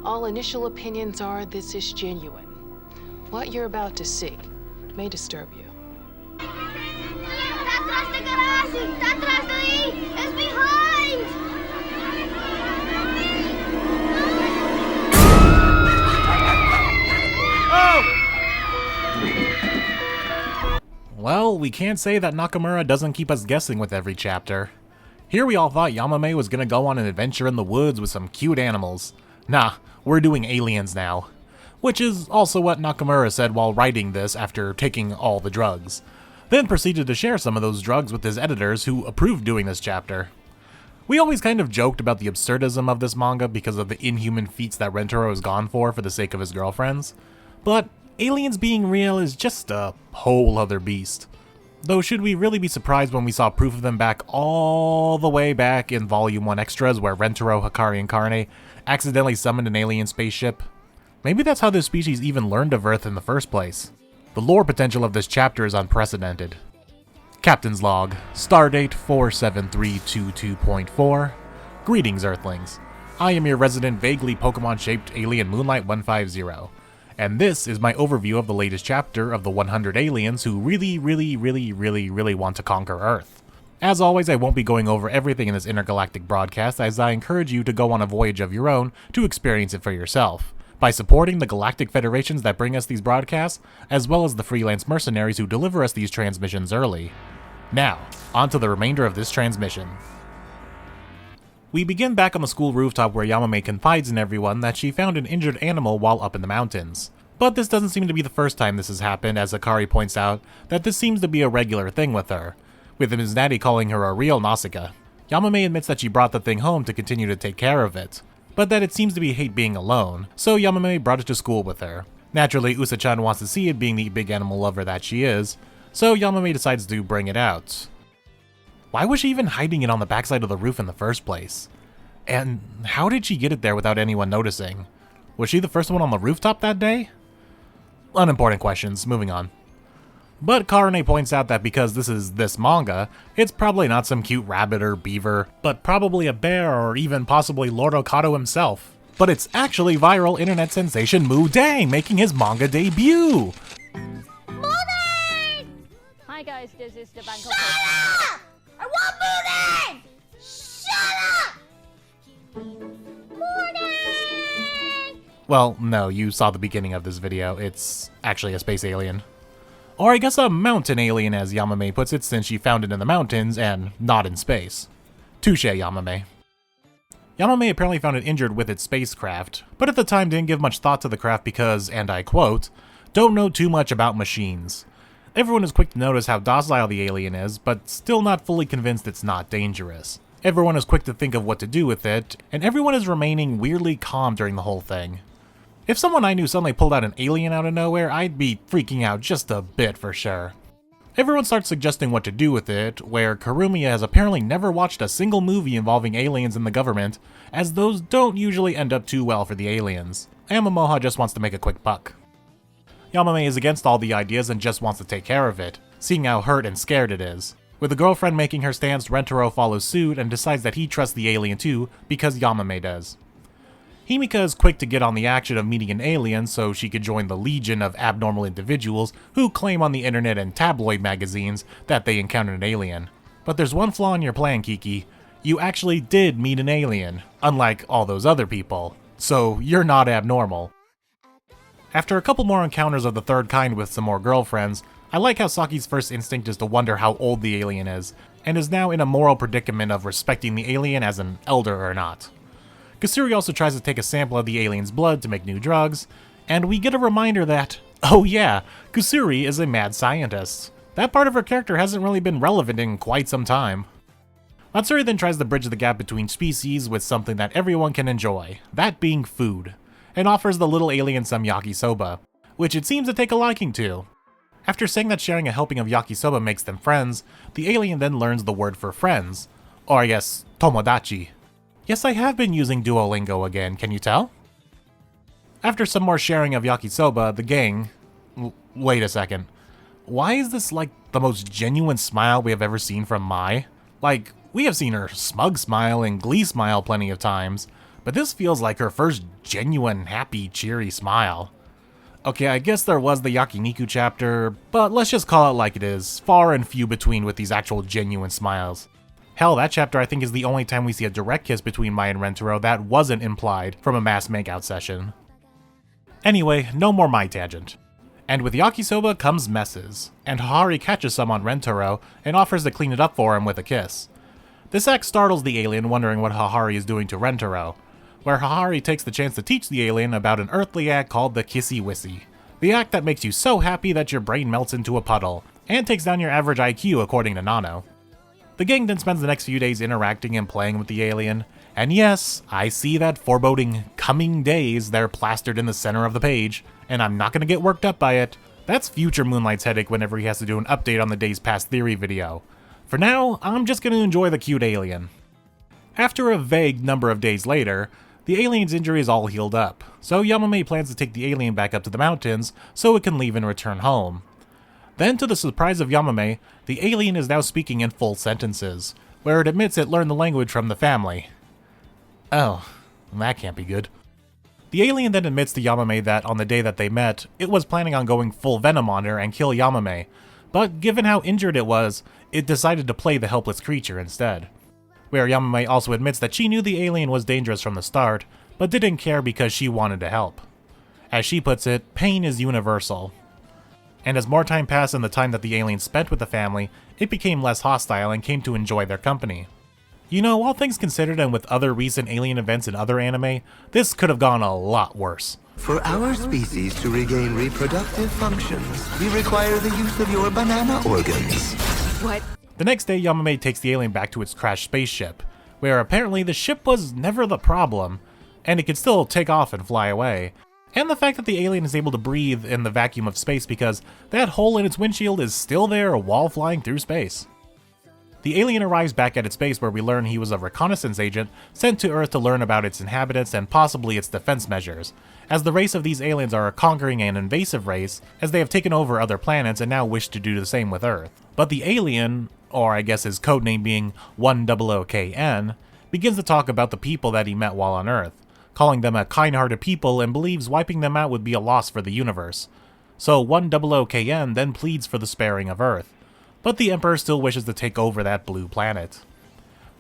All initial opinions are this is genuine. What you're about to see may disturb you. Está atrás de garage! Está atrás de ahí! It's behind! Well, we can't say that Nakamura doesn't keep us guessing with every chapter. Here we all thought Yamame was gonna go on an adventure in the woods with some cute animals. Nah, we're doing aliens now. Which is also what Nakamura said while writing this after taking all the drugs. Then proceeded to share some of those drugs with his editors who approved doing this chapter. We always kind of joked about the absurdism of this manga because of the inhuman feats that Rentaro has gone for the sake of his girlfriends. But aliens being real is just a whole other beast. Though should we really be surprised when we saw proof of them back all the way back in Volume 1 Extras where Rentaro, Hikari, and Karne accidentally summoned an alien spaceship? Maybe that's how this species even learned of Earth in the first place. The lore potential of this chapter is unprecedented. Captain's Log, Stardate 47322.4. Greetings, Earthlings. I am your resident vaguely Pokemon-shaped alien Moonlight 150, and this is my overview of the latest chapter of the 100 aliens who really want to conquer Earth. As always, I won't be going over everything in this intergalactic broadcast, as I encourage you to go on a voyage of your own to experience it for yourself, by supporting the galactic federations that bring us these broadcasts, as well as the freelance mercenaries who deliver us these transmissions early. Now, on to the remainder of this transmission. We begin back on the school rooftop where Yamame confides in everyone that she found an injured animal while up in the mountains. But this doesn't seem to be the first time this has happened, as Hikari points out that this seems to be a regular thing with her, with Ms. Natty calling her a real Nausicaa. Yamame admits that she brought the thing home to continue to take care of it, but that it seems to be hate being alone, so Yamame brought it to school with her. Naturally, Usa-chan wants to see it being the big animal lover that she is, so Yamame decides to bring it out. Why was she even hiding it on the backside of the roof in the first place? And how did she get it there without anyone noticing? Was she the first one on the rooftop that day? Unimportant questions, moving on. But Karane points out that because this is this manga, it's probably not some cute rabbit or beaver, but probably a bear or even possibly Lord Okado himself. But it's actually viral internet sensation Mu Dang making his manga debut! Mooding! Hi guys, this is the Bangkok. Shut up! I want Mooding! Shut up! Mooding! Well, no, you saw the beginning of this video. It's actually a space alien. Or I guess a mountain alien, as Yamame puts it, since she found it in the mountains and not in space. Touche, Yamame. Yamame apparently found it injured with its spacecraft, but at the time didn't give much thought to the craft because, and I quote, "don't know too much about machines." Everyone is quick to notice how docile the alien is, but still not fully convinced it's not dangerous. Everyone is quick to think of what to do with it, and everyone is remaining weirdly calm during the whole thing. If someone I knew suddenly pulled out an alien out of nowhere, I'd be freaking out just a bit for sure. Everyone starts suggesting what to do with it, where Karumiya has apparently never watched a single movie involving aliens in the government, as those don't usually end up too well for the aliens. Yamamoha just wants to make a quick buck. Yamame is against all the ideas and just wants to take care of it, seeing how hurt and scared it is. With the girlfriend making her stance, Rentaro follows suit and decides that he trusts the alien too, because Yamame does. Himika is quick to get on the action of meeting an alien so she could join the legion of abnormal individuals who claim on the internet and tabloid magazines that they encountered an alien. But there's one flaw in your plan, Kiki. You actually did meet an alien, unlike all those other people, so you're not abnormal. After a couple more encounters of the third kind with some more girlfriends, I like how Saki's first instinct is to wonder how old the alien is, and is now in a moral predicament of respecting the alien as an elder or not. Kusuri also tries to take a sample of the alien's blood to make new drugs, and we get a reminder that, oh yeah, Kusuri is a mad scientist. That part of her character hasn't really been relevant in quite some time. Matsuri then tries to bridge the gap between species with something that everyone can enjoy, that being food, and offers the little alien some yakisoba, which it seems to take a liking to. After saying that sharing a helping of yakisoba makes them friends, the alien then learns the word for friends, or I guess, tomodachi. Yes, I have been using Duolingo again, can you tell? After some more sharing of yakisoba, the gang... Wait a second. Why is this like the most genuine smile we have ever seen from Mai? Like, we have seen her smug smile and glee smile plenty of times, but this feels like her first genuine, happy, cheery smile. Okay, I guess there was the Yakiniku chapter, but let's just call it like it is, far and few between with these actual genuine smiles. Hell, that chapter I think is the only time we see a direct kiss between Mai and Rentaro that wasn't implied from a mass makeout session. Anyway, no more Mai tangent. And with yakisoba comes messes, and Hahari catches some on Rentaro and offers to clean it up for him with a kiss. This act startles the alien, wondering what Hahari is doing to Rentaro, where Hahari takes the chance to teach the alien about an earthly act called the kissy-wissy, the act that makes you so happy that your brain melts into a puddle, and takes down your average IQ according to Nano. The gang then spends the next few days interacting and playing with the alien, and yes, I see that foreboding coming days there plastered in the center of the page, and I'm not gonna get worked up by it. That's future Moonlight's headache whenever he has to do an update on the Days Past Theory video. For now, I'm just gonna enjoy the cute alien. After a vague number of days later, the alien's injury is all healed up, so Yamame plans to take the alien back up to the mountains so it can leave and return home. Then, to the surprise of Yamame, the alien is now speaking in full sentences, where it admits it learned the language from the family. Oh, that can't be good. The alien then admits to Yamame that on the day that they met, it was planning on going full venom on her and kill Yamame, but given how injured it was, it decided to play the helpless creature instead. Where Yamame also admits that she knew the alien was dangerous from the start, but didn't care because she wanted to help. As she puts it, pain is universal. And as more time passed and the time that the alien spent with the family, it became less hostile and came to enjoy their company. You know, all things considered and with other recent alien events in other anime, this could have gone a lot worse. For our species to regain reproductive functions, we require the use of your banana organs. What? The next day, Yamame takes the alien back to its crashed spaceship, where apparently the ship was never the problem, and it could still take off and fly away. And the fact that the alien is able to breathe in the vacuum of space because that hole in its windshield is still there while flying through space. The alien arrives back at its base where we learn he was a reconnaissance agent sent to Earth to learn about its inhabitants and possibly its defense measures, as the race of these aliens are a conquering and invasive race, as they have taken over other planets and now wish to do the same with Earth. But the alien, or I guess his codename being 100KN, begins to talk about the people that he met while on Earth, calling them a kind-hearted people and believes wiping them out would be a loss for the universe. So 100KN then pleads for the sparing of Earth, but the Emperor still wishes to take over that blue planet.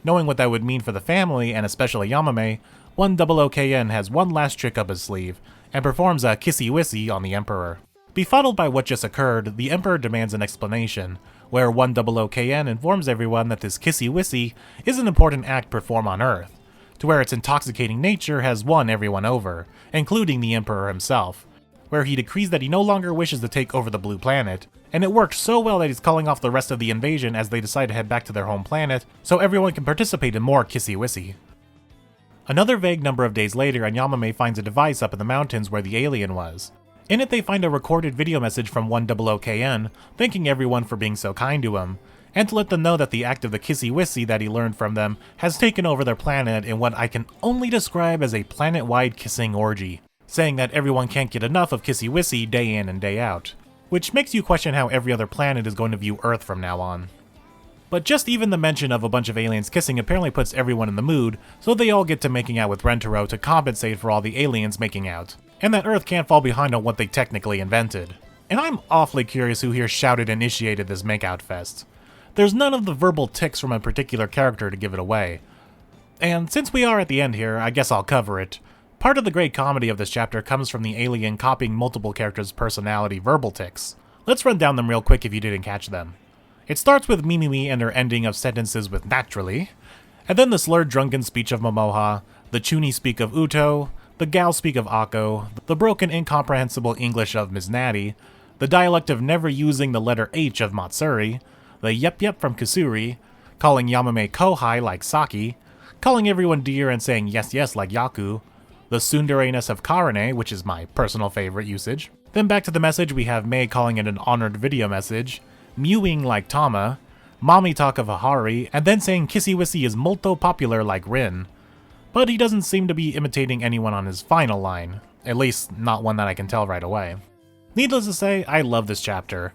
Knowing what that would mean for the family, and especially Yamame, 100KN has one last trick up his sleeve, and performs a kissy-wissy on the Emperor. Befuddled by what just occurred, the Emperor demands an explanation, where 100KN informs everyone that this kissy-wissy is an important act performed on Earth, to where its intoxicating nature has won everyone over, including the Emperor himself, where he decrees that he no longer wishes to take over the blue planet, and it worked so well that he's calling off the rest of the invasion as they decide to head back to their home planet, so everyone can participate in more kissy-wissy. Another vague number of days later, and Yamame finds a device up in the mountains where the alien was. In it they find a recorded video message from 100KN, thanking everyone for being so kind to him, and to let them know that the act of the kissy-wissy that he learned from them has taken over their planet in what I can only describe as a planet-wide kissing orgy, saying that everyone can't get enough of kissy-wissy day in and day out, which makes you question how every other planet is going to view Earth from now on. But just even the mention of a bunch of aliens kissing apparently puts everyone in the mood, so they all get to making out with Rentaro to compensate for all the aliens making out, and that Earth can't fall behind on what they technically invented. And I'm awfully curious who here shouted and initiated this makeout fest. There's none of the verbal tics from a particular character to give it away. And since we are at the end here, I guess I'll cover it. Part of the great comedy of this chapter comes from the alien copying multiple characters' personality verbal tics. Let's run down them real quick if you didn't catch them. It starts with Mimimi and her ending of sentences with naturally, and then the slurred drunken speech of Momoha, the chuny speak of Uto, the gal speak of Akko, the broken incomprehensible English of Ms. Natty, the dialect of never using the letter H of Matsuri, the yep from Kusuri, calling Yamame Kohai like Saki, calling everyone dear and saying yes like Yaku, the tsundere-ness of Karane, which is my personal favorite usage. Then back to the message, we have Mei calling it an honored video message, mewing like Tama, mommy talk of Hahari, and then saying kissy-wissy is molto popular like Rin. But he doesn't seem to be imitating anyone on his final line, at least not one that I can tell right away. Needless to say, I love this chapter.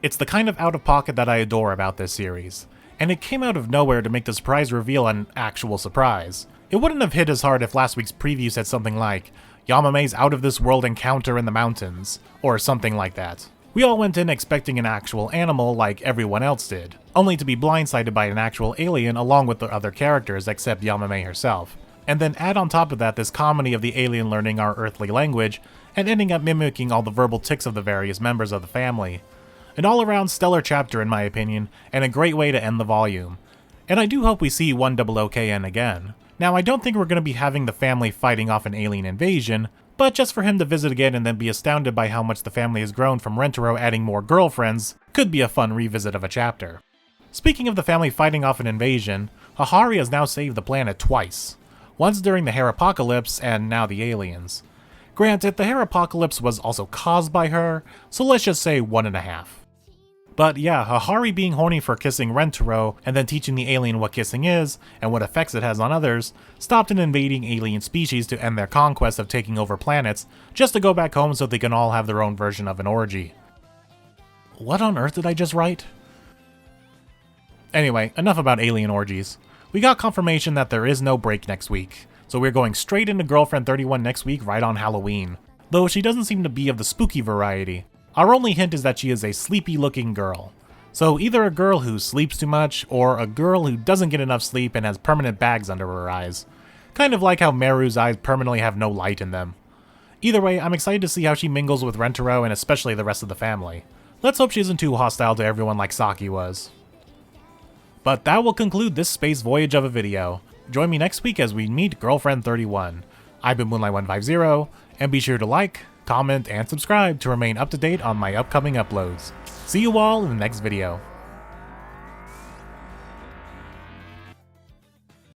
It's the kind of out-of-pocket that I adore about this series, and it came out of nowhere to make the surprise reveal an actual surprise. It wouldn't have hit as hard if last week's preview said something like, Yamame's out of this world encounter in the mountains, or something like that. We all went in expecting an actual animal like everyone else did, only to be blindsided by an actual alien along with the other characters except Yamame herself. And then add on top of that this comedy of the alien learning our earthly language, and ending up mimicking all the verbal tics of the various members of the family. An all-around stellar chapter in my opinion, and a great way to end the volume. And I do hope we see 100KN again. Now I don't think we're going to be having the family fighting off an alien invasion, but just for him to visit again and then be astounded by how much the family has grown from Rentaro adding more girlfriends could be a fun revisit of a chapter. Speaking of the family fighting off an invasion, Hahari has now saved the planet twice. Once during the hair apocalypse, and now the aliens. Granted, the hair apocalypse was also caused by her, so let's just say 1.5. But yeah, Hahari being horny for kissing Rentaro, and then teaching the alien what kissing is, and what effects it has on others, stopped an invading alien species to end their conquest of taking over planets, just to go back home so they can all have their own version of an orgy. What on earth did I just write? Anyway, enough about alien orgies. We got confirmation that there is no break next week, so we're going straight into Girlfriend 31 next week right on Halloween, though she doesn't seem to be of the spooky variety. Our only hint is that she is a sleepy-looking girl. So either a girl who sleeps too much, or a girl who doesn't get enough sleep and has permanent bags under her eyes. Kind of like how Meru's eyes permanently have no light in them. Either way, I'm excited to see how she mingles with Rentaro and especially the rest of the family. Let's hope she isn't too hostile to everyone like Saki was. But that will conclude this space voyage of a video. Join me next week as we meet Girlfriend 31. I've been Moonlight150, and be sure to like, comment, and subscribe to remain up to date on my upcoming uploads. See you all in the next video.